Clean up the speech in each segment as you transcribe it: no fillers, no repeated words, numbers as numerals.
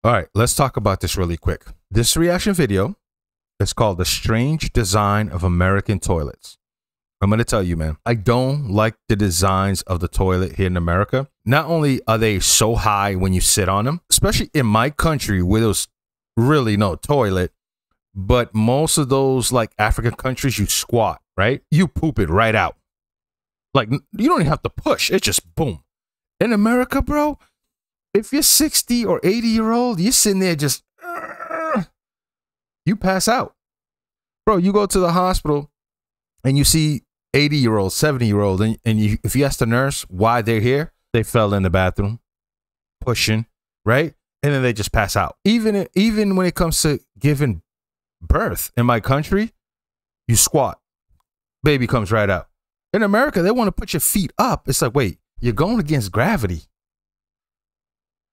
All right, let's talk about this really quick. This reaction video is called The Strange Design of American Toilets. I'm going to tell you, man, I don't like the designs of the toilet here in America. Not only are they so high when you sit on them, especially in my country where there's really no toilet, but most of those like African countries, you squat, right? You poop it right out. Like, you don't even have to push. It's just boom. In America, bro, if you're 60 or 80-year-old, you're sitting there just, you pass out. Bro, you go to the hospital and you see 80-year-old, 70-year-old, and if you ask the nurse why they're here, they fell in the bathroom, pushing, right? And then they just pass out. Even when it comes to giving birth in my country, you squat. Baby comes right out. In America, they want to put your feet up. It's like, wait, you're going against gravity.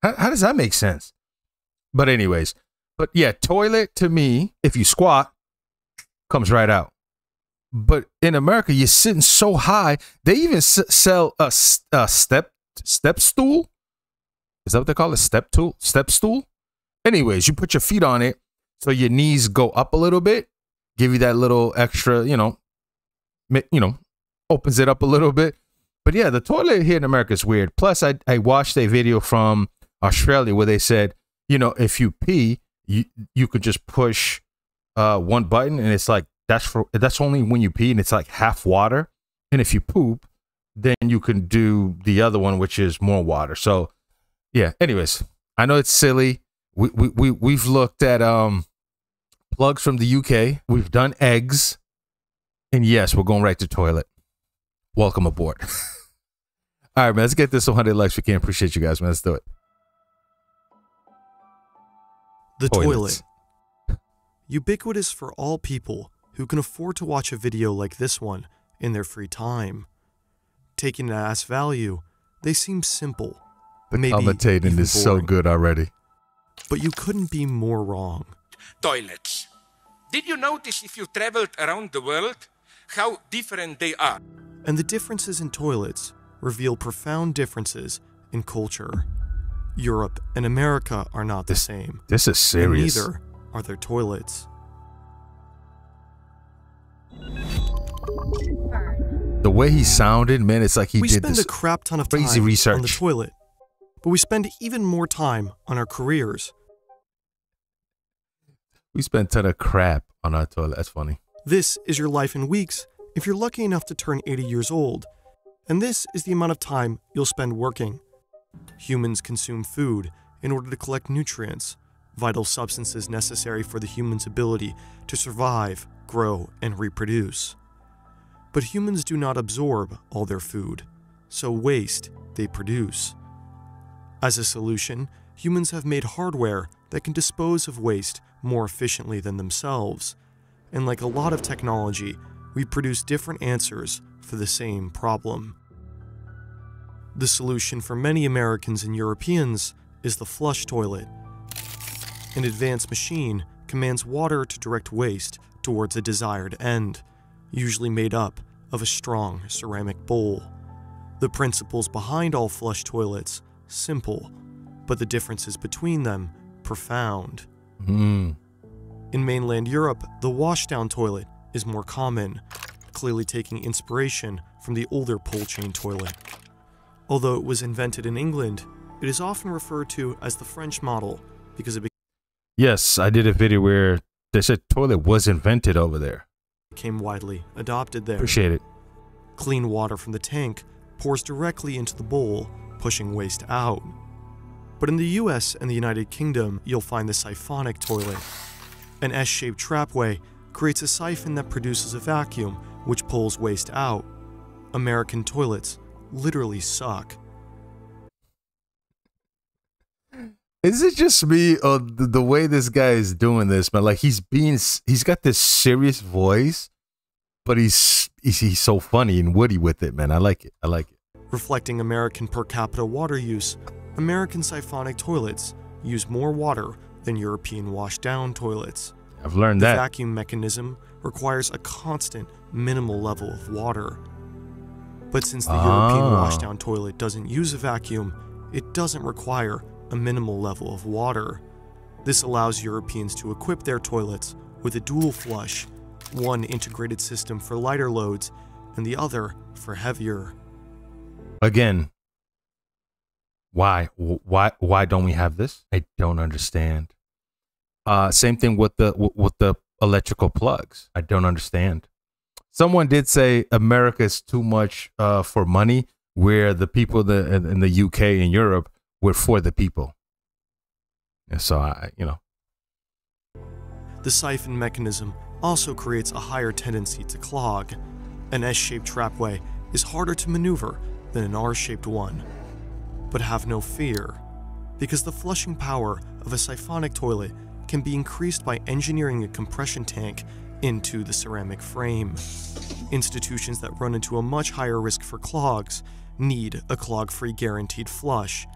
How does that make sense? But anyways, but yeah, toilet to me, if you squat, comes right out. But in America, you're sitting so high, they even sell a step stool. Is that what they call it? Step stool? Anyways, you put your feet on it so your knees go up a little bit, give you that little extra, opens it up a little bit. But yeah, the toilet here in America is weird. Plus, I watched a video from Australia where they said, if you pee, you could just push one button, and it's like that's only when you pee, and it's like half water. And if you poop, then you can do the other one, which is more water. So yeah. Anyways, I know it's silly. We've looked at plugs from the UK. We've done eggs, and yes, we're going right to toilet. Welcome aboard. All right, man. Let's get this 100 likes. We can. Appreciate you guys, man. Let's do it. The toilet. Ubiquitous for all people who can afford to watch a video like this one in their free time. Taken at value, they seem simple. The commentating is so good already. But you couldn't be more wrong. Toilets. Did you notice if you traveled around the world how different they are? And the differences in toilets reveal profound differences in culture. Europe and America are not the same. This is serious. And neither are their toilets. The way he sounded, man, it's like we spend a crap ton of crazy time research on the toilet, but we spend even more time on our careers. We spend a ton of crap on our toilet. That's funny. This is your life in weeks if you're lucky enough to turn 80 years old. And this is the amount of time you'll spend working. Humans consume food in order to collect nutrients, vital substances necessary for the human's ability to survive, grow, and reproduce. But humans do not absorb all their food, so waste they produce. As a solution, humans have made hardware that can dispose of waste more efficiently than themselves. And like a lot of technology, we produce different answers for the same problem. The solution for many Americans and Europeans is the flush toilet. An advanced machine commands water to direct waste towards a desired end, usually made up of a strong ceramic bowl. The principles behind all flush toilets, simple, but the differences between them, profound. In mainland Europe, the washdown toilet is more common, clearly taking inspiration from the older pull chain toilet. Although it was invented in England, it is often referred to as the French model because it Yes, I did a video where they said toilet was invented over there. Became widely adopted there. Appreciate it. Clean water from the tank pours directly into the bowl, pushing waste out. But in the US and the United Kingdom, you'll find the siphonic toilet. An S-shaped trapway creates a siphon that produces a vacuum, which pulls waste out. American toilets literally suck. Is it just me or the way this guy is doing this, man? Like he's got this serious voice, but he's so funny and witty with it, man. I like it. I like it. Reflecting American per capita water use, American siphonic toilets use more water than European washdown toilets. I've learned that. The vacuum mechanism requires a constant, minimal level of water. But since the European washdown toilet doesn't use a vacuum, it doesn't require a minimal level of water. This allows Europeans to equip their toilets with a dual flush, one integrated system for lighter loads and the other for heavier. Again, why don't we have this? I don't understand. Same thing with the electrical plugs. I don't understand. Someone did say America is too much for money, where the people in the UK and Europe were for the people. And so The siphon mechanism also creates a higher tendency to clog. An S-shaped trapway is harder to maneuver than an R-shaped one. But have no fear, because the flushing power of a siphonic toilet can be increased by engineering a compression tank into the ceramic frame. Institutions that run into a much higher risk for clogs need a clog-free guaranteed flush.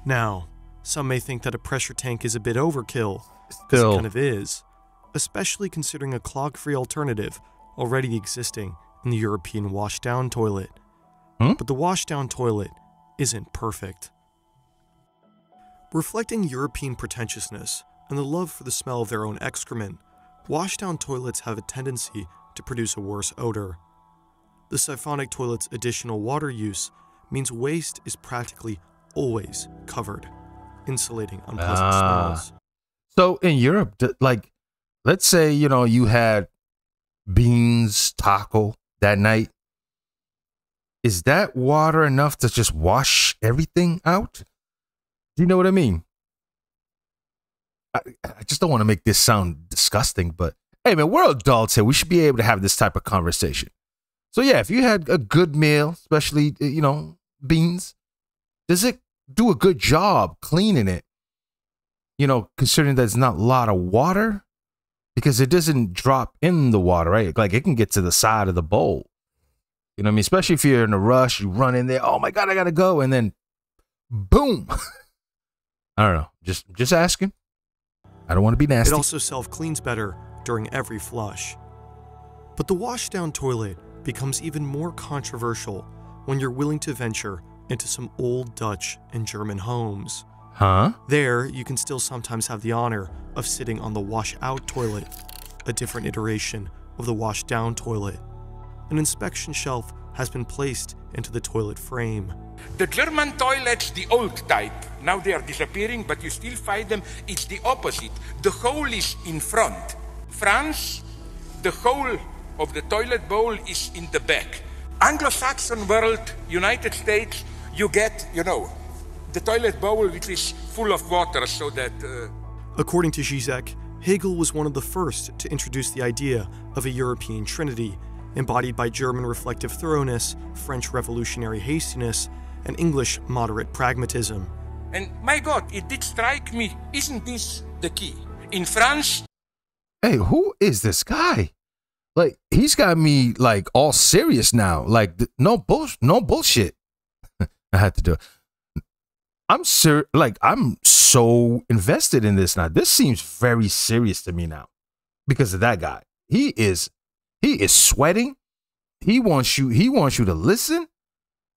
Now, some may think that a pressure tank is a bit overkill, because it kind of is, especially considering a clog-free alternative already existing in the European washdown toilet. But the washdown toilet isn't perfect. Reflecting European pretentiousness and the love for the smell of their own excrement, washdown toilets have a tendency to produce a worse odor. The siphonic toilet's additional water use means waste is practically always covered, insulating unpleasant smells. So in Europe, like, let's say, you had beans taco that night. Is that water enough to just wash everything out? Do you know what I mean? I just don't want to make this sound disgusting, but hey, man, we're adults here. We should be able to have this type of conversation. So yeah, if you had a good meal, especially, beans, does it do a good job cleaning it? Considering there's not a lot of water, because it doesn't drop in the water, right? Like, it can get to the side of the bowl. You know what I mean? Especially if you're in a rush, you run in there, oh my God, I gotta go, and then boom. I don't know. Just asking. I don't want to be nasty. It also self-cleans better during every flush. But the washdown toilet becomes even more controversial when you're willing to venture into some old Dutch and German homes. Huh? There, you can still sometimes have the honor of sitting on the wash-out toilet, a different iteration of the wash-down toilet. An inspection shelf has been placed into the toilet frame. The German toilets, the old type, now they are disappearing, but you still find them. It's the opposite. The hole is in front. France, the hole of the toilet bowl is in the back. Anglo-Saxon world, United States, you get, the toilet bowl which is full of water, so that... According to Zizek, Hegel was one of the first to introduce the idea of a European trinity, embodied by German reflective thoroughness, French revolutionary hastiness, and English moderate pragmatism. And my God, it did strike me, isn't this the key? In France... Hey, who is this guy? Like, he's got me, like, all serious now. Like, no bullshit. I had to do it. I'm so invested in this now. This seems very serious to me now because of that guy. He is sweating. He wants you to listen,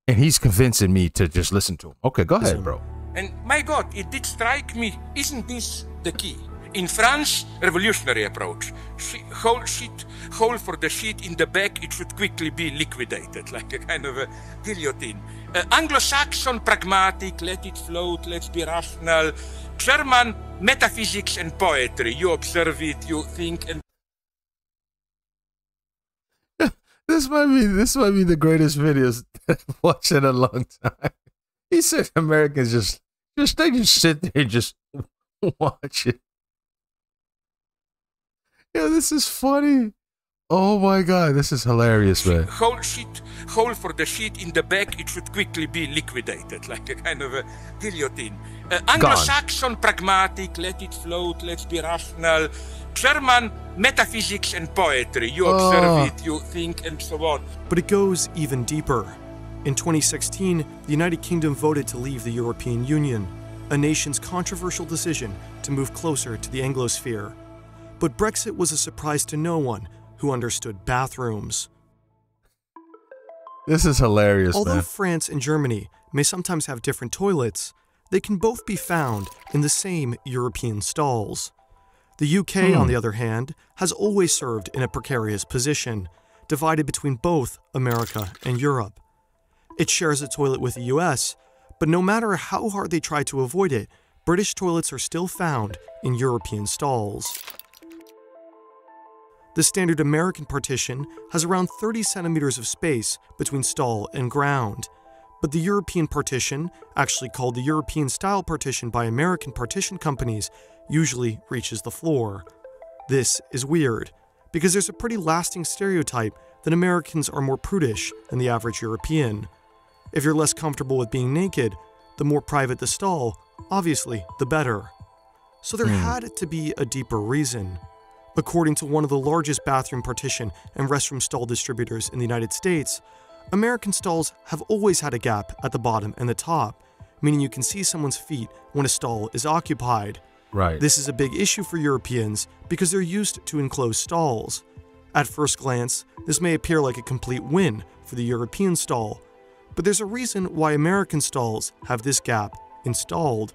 and he's convincing me to just listen to him. Okay, go ahead, bro. And my God, it did strike me, isn't this the key? In France, revolutionary approach. Hole for the sheet in the back, it should quickly be liquidated, like a kind of a guillotine. Anglo-Saxon, pragmatic, let it float, let's be rational. German, metaphysics and poetry. You observe it, you think, and... This might be the greatest videos I've watched in a long time. He said Americans just sit there and just watch it. Yeah, this is funny. Oh my God, this is hilarious, man. Hole for the sheet in the back, it should quickly be liquidated, like a kind of a guillotine. Anglo-Saxon, pragmatic, let it float, let's be rational. German, metaphysics and poetry. You observe it, you think, and so on. But it goes even deeper. In 2016, the United Kingdom voted to leave the European Union, a nation's controversial decision to move closer to the Anglosphere. But Brexit was a surprise to no one who understood bathrooms. This is hilarious, Although man. France and Germany may sometimes have different toilets, they can both be found in the same European stalls. The UK, on the other hand, has always served in a precarious position, divided between both America and Europe. It shares a toilet with the US, but no matter how hard they try to avoid it, British toilets are still found in European stalls. The standard American partition has around 30 centimeters of space between stall and ground, but the European partition, actually called the European-style partition by American partition companies, usually reaches the floor. This is weird, because there's a pretty lasting stereotype that Americans are more prudish than the average European. If you're less comfortable with being naked, the more private the stall, obviously, the better. So there had to be a deeper reason. According to one of the largest bathroom partition and restroom stall distributors in the United States, American stalls have always had a gap at the bottom and the top, meaning you can see someone's feet when a stall is occupied. Right. This is a big issue for Europeans because they're used to enclosed stalls. At first glance, this may appear like a complete win for the European stall, but there's a reason why American stalls have this gap installed.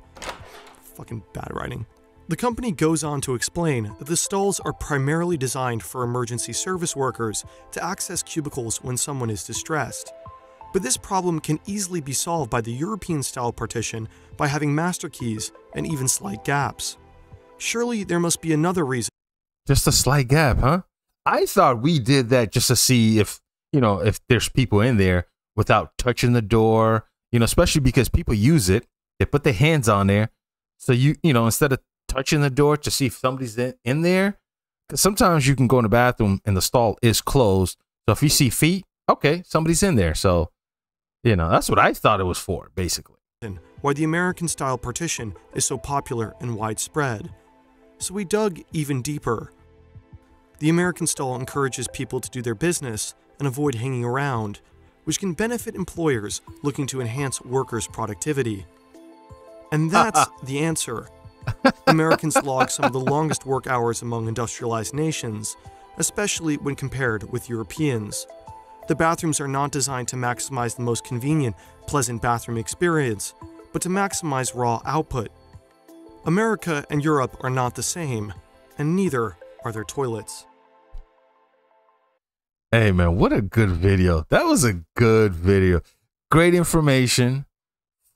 Fucking bad writing. The company goes on to explain that the stalls are primarily designed for emergency service workers to access cubicles when someone is distressed. But this problem can easily be solved by the European-style partition by having master keys and even slight gaps. Surely there must be another reason. Just a slight gap, huh? I thought we did that just to see if, if there's people in there without touching the door, especially because people use it. They put their hands on there. So, instead of touching the door to see if somebody's in there, because sometimes you can go in the bathroom and the stall is closed. So if you see feet, okay, somebody's in there. So, that's what I thought it was for, basically. Why the American-style partition is so popular and widespread. So we dug even deeper. The American stall encourages people to do their business and avoid hanging around, which can benefit employers looking to enhance workers' productivity. And that's the answer. Americans log some of the longest work hours among industrialized nations, especially when compared with Europeans. The bathrooms are not designed to maximize the most convenient, pleasant bathroom experience, but to maximize raw output. America and Europe are not the same, and neither are their toilets. Hey man, what a good video. That was a good video. Great information,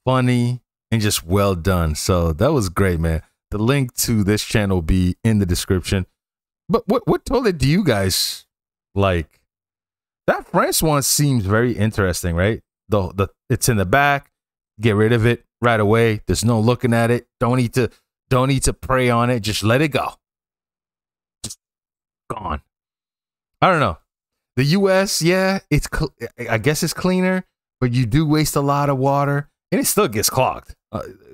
funny, and just well done. So that was great, man. The link to this channel will be in the description. But what toilet do you guys like? That French one seems very interesting, right? It's in the back. Get rid of it right away. There's no looking at it. Don't need to prey on it. Just let it go. Just gone. I don't know. The US, yeah, I guess it's cleaner, but you do waste a lot of water, and it still gets clogged.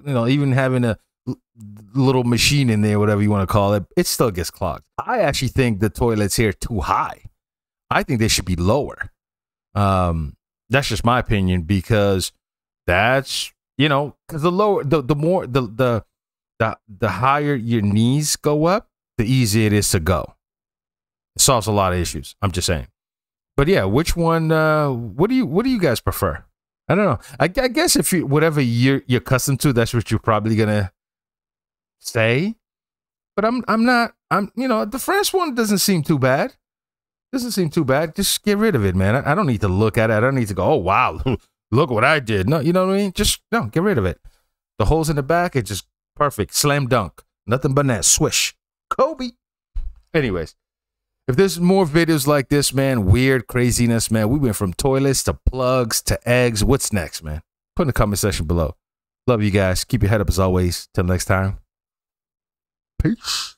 Even having a little machine in there, whatever you want to call it, it still gets clogged. I actually think the toilets here are too high. I think they should be lower. That's just my opinion, because that's, because the lower, the higher your knees go up, the easier it is to go. It solves a lot of issues. I'm just saying. But yeah, which one? What do you guys prefer? I don't know. I guess if whatever you're accustomed to, that's what you're probably gonna say. But I'm not. The French one doesn't seem too bad. Doesn't seem too bad. Just get rid of it, man. I don't need to look at it. I don't need to go, oh wow, look what I did. No, you know what I mean? Just no, get rid of it. The holes in the back are just perfect. Slam dunk. Nothing but that. Swish. Kobe. Anyways. If there's more videos like this, man, weird craziness, man, we went from toilets to plugs to eggs. What's next, man? Put in the comment section below. Love you guys. Keep your head up as always. Till next time. Peace.